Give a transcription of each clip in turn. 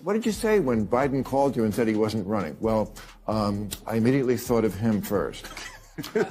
What did you say when Biden called you and said he wasn't running? Well, I immediately thought of him first. No,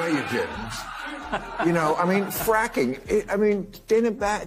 you didn't. You know, I mean, fracking.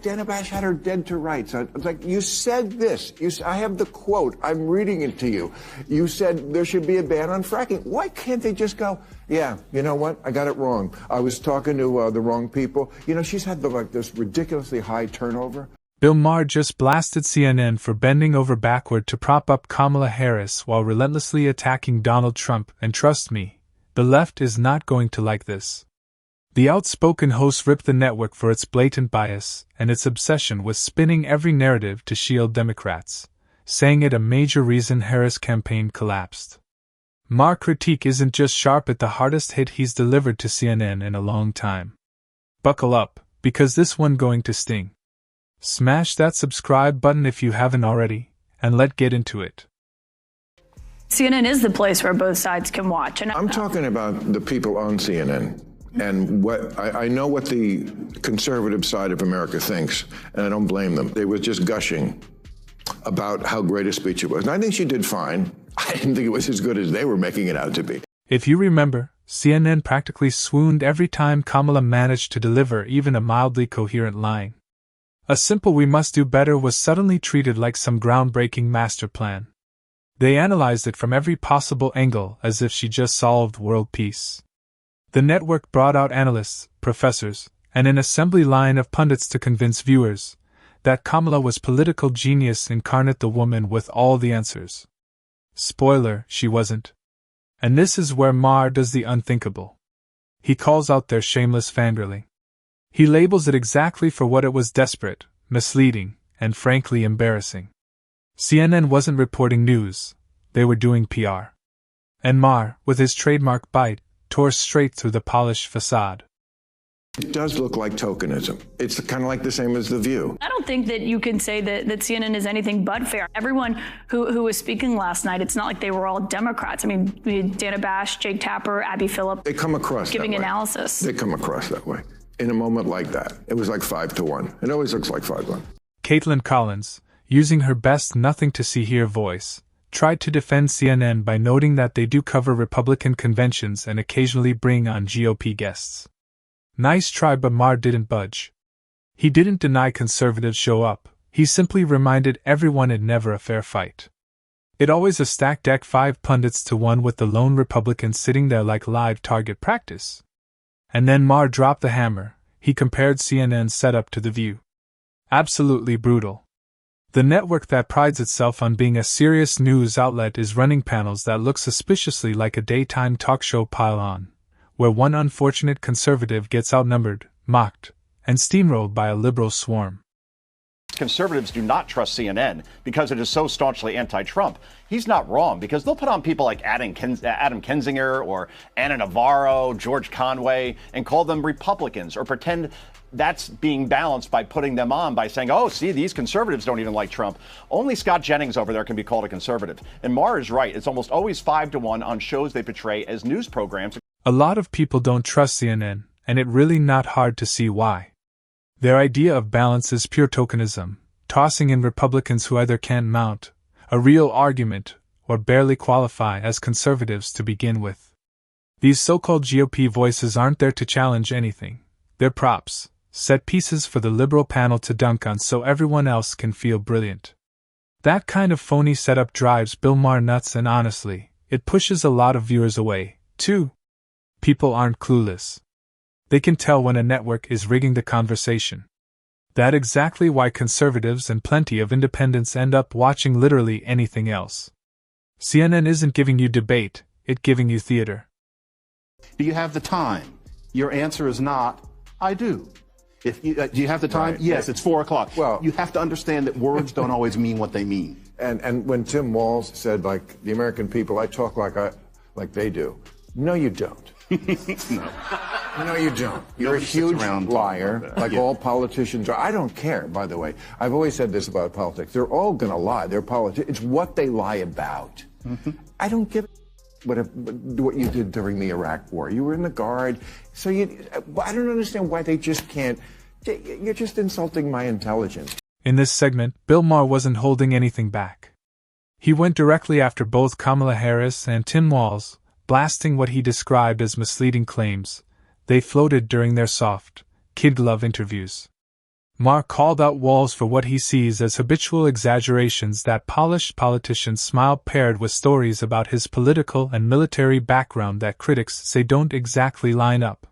Dana Bash had her dead to rights. It's like, you said this. I have the quote. I'm reading it to you. You said there should be a ban on fracking. Why can't they just go, yeah, you know what? I got it wrong. I was talking to the wrong people. You know, she's had this ridiculously high turnover. Bill Maher just blasted CNN for bending over backward to prop up Kamala Harris while relentlessly attacking Donald Trump, and trust me, the left is not going to like this. The outspoken host ripped the network for its blatant bias and its obsession with spinning every narrative to shield Democrats, saying it a major reason Harris' campaign collapsed. Maher's critique isn't just sharp at the hardest hit he's delivered to CNN in a long time. Buckle up, because this one going to sting. Smash that subscribe button if you haven't already, and let's get into it. CNN is the place where both sides can watch. And I'm talking about the people on CNN. And what I know what the conservative side of America thinks, and I don't blame them. They were just gushing about how great a speech it was. And I think she did fine. I didn't think it was as good as they were making it out to be. If you remember, CNN practically swooned every time Kamala managed to deliver even a mildly coherent line. A simple "we must do better" was suddenly treated like some groundbreaking master plan. They analyzed it from every possible angle as if she just solved world peace. The network brought out analysts, professors, and an assembly line of pundits to convince viewers that Kamala was political genius incarnate, the woman with all the answers. Spoiler, she wasn't. And this is where Maher does the unthinkable. He calls out their shameless fangirling. He labels it exactly for what it was: desperate, misleading, and frankly embarrassing. CNN wasn't reporting news, they were doing PR. And Maher, with his trademark bite, tore straight through the polished facade. It does look like tokenism. It's kind of like the same as The View. I don't think that you can say that CNN is anything but fair. Everyone who was speaking last night, it's not like they were all Democrats. I mean, we had Dana Bash, Jake Tapper, Abby Phillip. They come across giving that way. Analysis. They come across that way. In a moment like that, it was like 5-1. It always looks like 5-1. Caitlin Collins, using her best nothing to see here voice, tried to defend CNN by noting that they do cover Republican conventions and occasionally bring on GOP guests. Nice try, but Maher didn't budge. He didn't deny conservatives show up, he simply reminded everyone it never a fair fight. It always a stacked deck, 5 pundits to 1 with the lone Republican sitting there like live target practice. And then Maher dropped the hammer. He compared CNN's setup to The View. Absolutely brutal. The network that prides itself on being a serious news outlet is running panels that look suspiciously like a daytime talk show pile-on, where one unfortunate conservative gets outnumbered, mocked, and steamrolled by a liberal swarm. Conservatives do not trust CNN because it is so staunchly anti-Trump. He's not wrong, because they'll put on people like Adam Kinzinger or Anna Navarro, George Conway, and call them Republicans, or pretend that's being balanced by putting them on by saying, oh, see, these conservatives don't even like Trump. Only Scott Jennings over there can be called a conservative. And Maher is right. It's almost always 5-1 on shows they portray as news programs. A lot of people don't trust CNN, and it really not hard to see why. Their idea of balance is pure tokenism, tossing in Republicans who either can't mount a real argument or barely qualify as conservatives to begin with. These so-called GOP voices aren't there to challenge anything. They're props, set pieces for the liberal panel to dunk on so everyone else can feel brilliant. That kind of phony setup drives Bill Maher nuts, and honestly, it pushes a lot of viewers away, too. People aren't clueless. They can tell when a network is rigging the conversation. That's exactly why conservatives and plenty of independents end up watching literally anything else. CNN isn't giving you debate, it's giving you theater. Do you have the time? Your answer is not, I do. If you, do you have the time? Right. Yes, it's 4 o'clock. Well, you have to understand that words don't always mean what they mean. And when Tim Walz said, like, the American people, I talk like they do. No, you don't. No. No, you don't. You're a huge liar, like all politicians are. I don't care, by the way. I've always said this about politics. They're all going to lie. They're politics. It's what they lie about. Mm-hmm. I don't give what you did during the Iraq War. You were in the Guard. So I don't understand why they just can't. You're just insulting my intelligence. In this segment, Bill Maher wasn't holding anything back. He went directly after both Kamala Harris and Tim Walz, blasting what he described as misleading claims they floated during their soft, kid glove interviews. Maher called out Walz for what he sees as habitual exaggerations that polished politicians smile paired with stories about his political and military background that critics say don't exactly line up.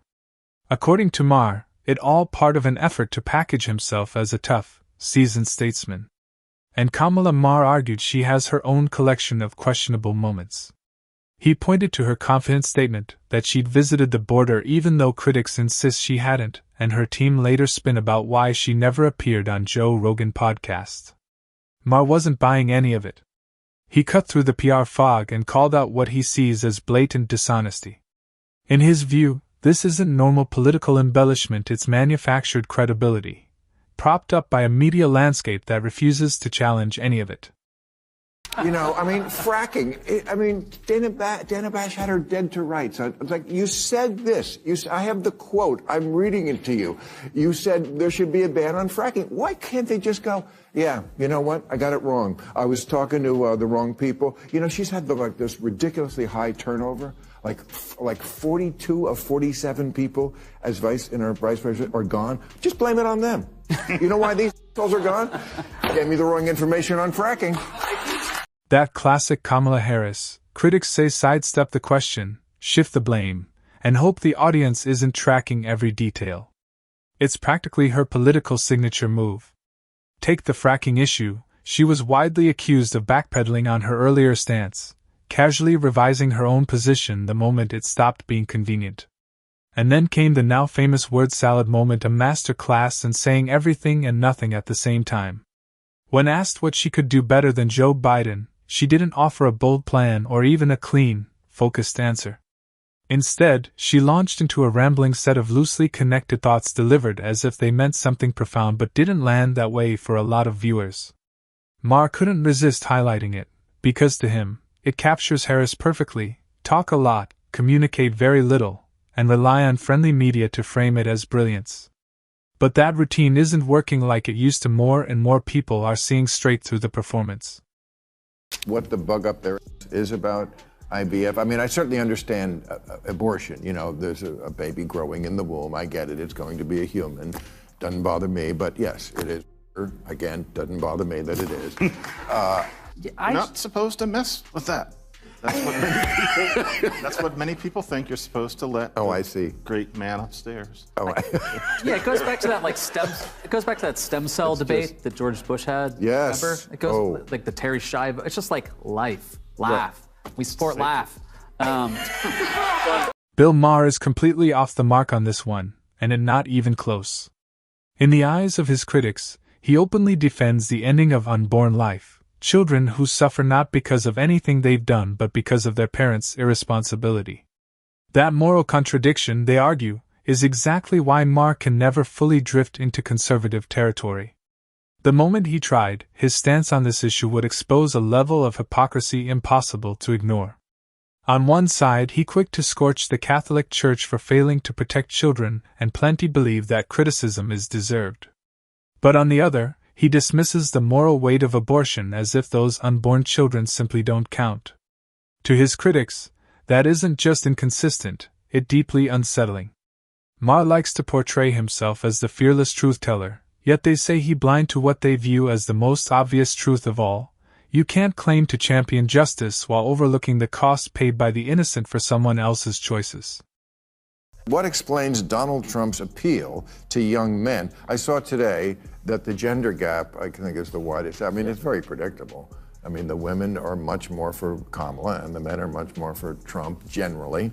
According to Maher, it all part of an effort to package himself as a tough, seasoned statesman. And Kamala Maher argued she has her own collection of questionable moments. He pointed to her confident statement that she'd visited the border even though critics insist she hadn't, and her team later spin about why she never appeared on Joe Rogan podcast. Maher wasn't buying any of it. He cut through the PR fog and called out what he sees as blatant dishonesty. In his view, this isn't normal political embellishment, it's manufactured credibility, propped up by a media landscape that refuses to challenge any of it. You know, I mean, fracking. Dana Bash had her dead to rights. It's like, you said this. I have the quote. I'm reading it to you. You said there should be a ban on fracking. Why can't they just go, yeah, you know what? I got it wrong. I was talking to the wrong people. You know, she's had this ridiculously high turnover. Like 42 of 47 people as vice president are gone. Just blame it on them. You know why these assholes are gone? Gave me the wrong information on fracking. That classic Kamala Harris, critics say, sidestep the question, shift the blame, and hope the audience isn't tracking every detail. It's practically her political signature move. Take the fracking issue. She was widely accused of backpedaling on her earlier stance, casually revising her own position the moment it stopped being convenient. And then came the now famous word salad moment, a master class in saying everything and nothing at the same time. When asked what she could do better than Joe Biden, she didn't offer a bold plan or even a clean, focused answer. Instead, she launched into a rambling set of loosely connected thoughts delivered as if they meant something profound but didn't land that way for a lot of viewers. Maher couldn't resist highlighting it, because to him, it captures Harris perfectly: talk a lot, communicate very little, and rely on friendly media to frame it as brilliance. But that routine isn't working like it used to. More and more people are seeing straight through the performance. What the bug up there is about IVF. I mean, I certainly understand abortion. You know, there's a baby growing in the womb. I get it. It's going to be a human. Doesn't bother me. But yes, it is. Again, doesn't bother me that it is. You're not supposed to mess with that. That's what many people think. You're supposed to let. Oh, I see. Great man upstairs. Oh, yeah, it goes back to that It goes back to that stem cell debate that George Bush had. Yes. Remember? It goes like the Terry Shive. It's just like life, laugh. We support laugh. Bill Maher is completely off the mark on this one, and it not even close. In the eyes of his critics, he openly defends the ending of unborn life. Children who suffer not because of anything they've done but because of their parents' irresponsibility. That moral contradiction, they argue, is exactly why Maher can never fully drift into conservative territory. The moment he tried, his stance on this issue would expose a level of hypocrisy impossible to ignore. On one side, he quick to scorch the Catholic Church for failing to protect children, and plenty believe that criticism is deserved. But on the other, he dismisses the moral weight of abortion as if those unborn children simply don't count. To his critics, that isn't just inconsistent, it's deeply unsettling. Maher likes to portray himself as the fearless truth-teller, yet they say he's blind to what they view as the most obvious truth of all. You can't claim to champion justice while overlooking the cost paid by the innocent for someone else's choices. What explains Donald Trump's appeal to young men? I saw today that the gender gap, I think, is the widest. I mean, it's very predictable. I mean, the women are much more for Kamala, and the men are much more for Trump, generally.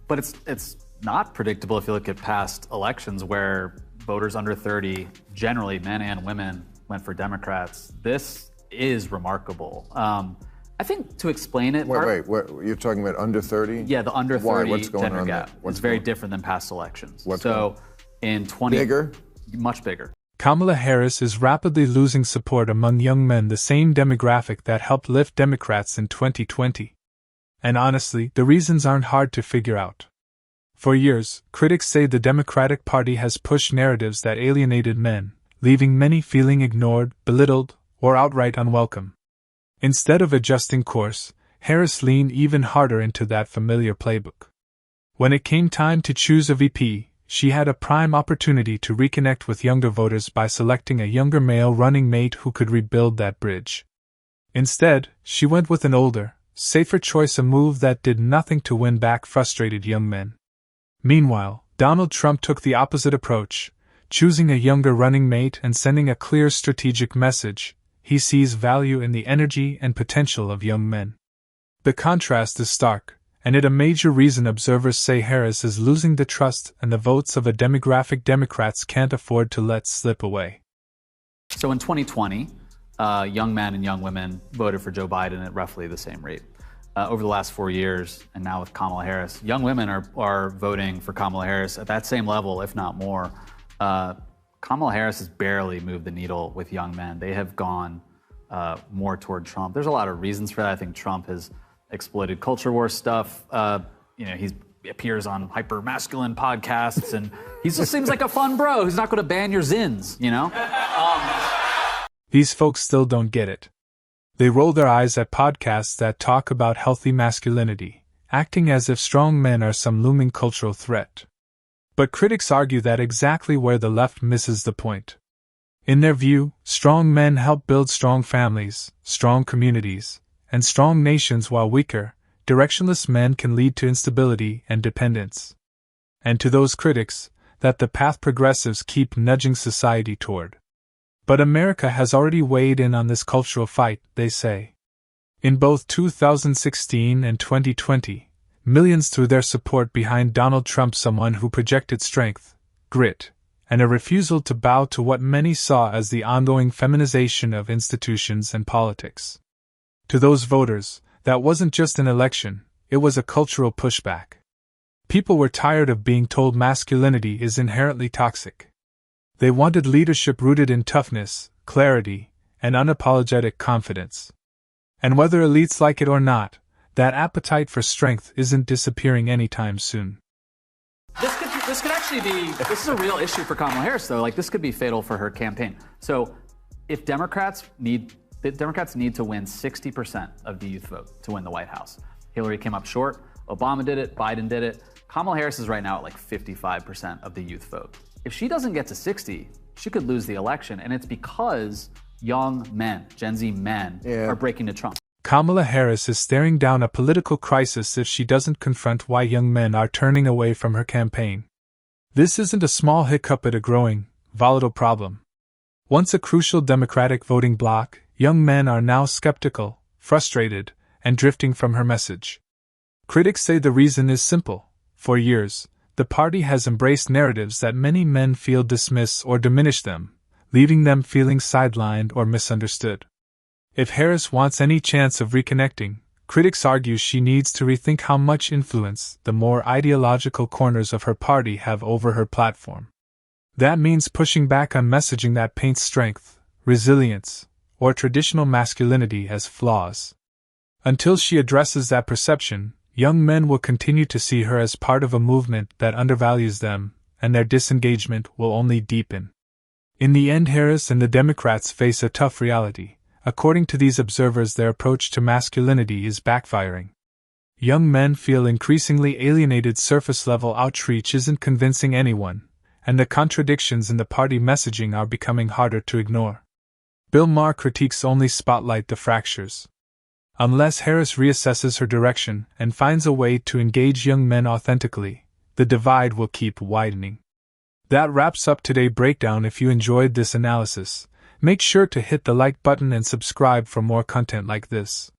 But it's not predictable if you look at past elections where voters under 30, generally men and women, went for Democrats. This is remarkable. I think to explain it... Wait, you're talking about under 30? Yeah, the under 30 Why? What's going gender on gap. It's very different than past elections. In 20... Bigger? Much bigger. Kamala Harris is rapidly losing support among young men, the same demographic that helped lift Democrats in 2020. And honestly, the reasons aren't hard to figure out. For years, critics say the Democratic Party has pushed narratives that alienated men, leaving many feeling ignored, belittled, or outright unwelcome. Instead of adjusting course, Harris leaned even harder into that familiar playbook. When it came time to choose a VP, she had a prime opportunity to reconnect with younger voters by selecting a younger male running mate who could rebuild that bridge. Instead, she went with an older, safer choice, a move that did nothing to win back frustrated young men. Meanwhile, Donald Trump took the opposite approach, choosing a younger running mate and sending a clear strategic message: he sees value in the energy and potential of young men. The contrast is stark, and it a major reason observers say Harris is losing the trust and the votes of a demographic Democrats can't afford to let slip away. So in 2020, young men and young women voted for Joe Biden at roughly the same rate. Over the last 4 years, and now with Kamala Harris, young women are voting for Kamala Harris at that same level, if not more. Kamala Harris has barely moved the needle with young men. They have gone more toward Trump. There's a lot of reasons for that. I think Trump has exploited culture war stuff. He appears on hyper-masculine podcasts, and he just seems like a fun bro who's not going to ban your zins, These folks still don't get it. They roll their eyes at podcasts that talk about healthy masculinity, acting as if strong men are some looming cultural threat. But critics argue that exactly where the left misses the point. In their view, strong men help build strong families, strong communities, and strong nations, while weaker, directionless men can lead to instability and dependence. And to those critics, that the path progressives keep nudging society toward. But America has already weighed in on this cultural fight, they say. In both 2016 and 2020, millions threw their support behind Donald Trump, someone who projected strength, grit, and a refusal to bow to what many saw as the ongoing feminization of institutions and politics. To those voters, that wasn't just an election, it was a cultural pushback. People were tired of being told masculinity is inherently toxic. They wanted leadership rooted in toughness, clarity, and unapologetic confidence. And whether elites like it or not, that appetite for strength isn't disappearing anytime soon. This could actually be, this is a real issue for Kamala Harris, though. This could be fatal for her campaign. So if Democrats need to win 60% of the youth vote to win the White House. Hillary came up short, Obama did it, Biden did it. Kamala Harris is right now at 55% of the youth vote. If she doesn't get to 60, she could lose the election, and it's because young men, Gen Z men, are breaking to Trump. Kamala Harris is staring down a political crisis if she doesn't confront why young men are turning away from her campaign. This isn't a small hiccup but a growing, volatile problem. Once a crucial Democratic voting bloc, young men are now skeptical, frustrated, and drifting from her message. Critics say the reason is simple. For years, the party has embraced narratives that many men feel dismiss or diminish them, leaving them feeling sidelined or misunderstood. If Harris wants any chance of reconnecting, critics argue she needs to rethink how much influence the more ideological corners of her party have over her platform. That means pushing back on messaging that paints strength, resilience, or traditional masculinity as flaws. Until she addresses that perception, young men will continue to see her as part of a movement that undervalues them, and their disengagement will only deepen. In the end, Harris and the Democrats face a tough reality. According to these observers, their approach to masculinity is backfiring. Young men feel increasingly alienated, surface-level outreach isn't convincing anyone, and the contradictions in the party messaging are becoming harder to ignore. Bill Maher critiques only spotlight the fractures. Unless Harris reassesses her direction and finds a way to engage young men authentically, the divide will keep widening. That wraps up today's breakdown. If you enjoyed this analysis, make sure to hit the like button and subscribe for more content like this.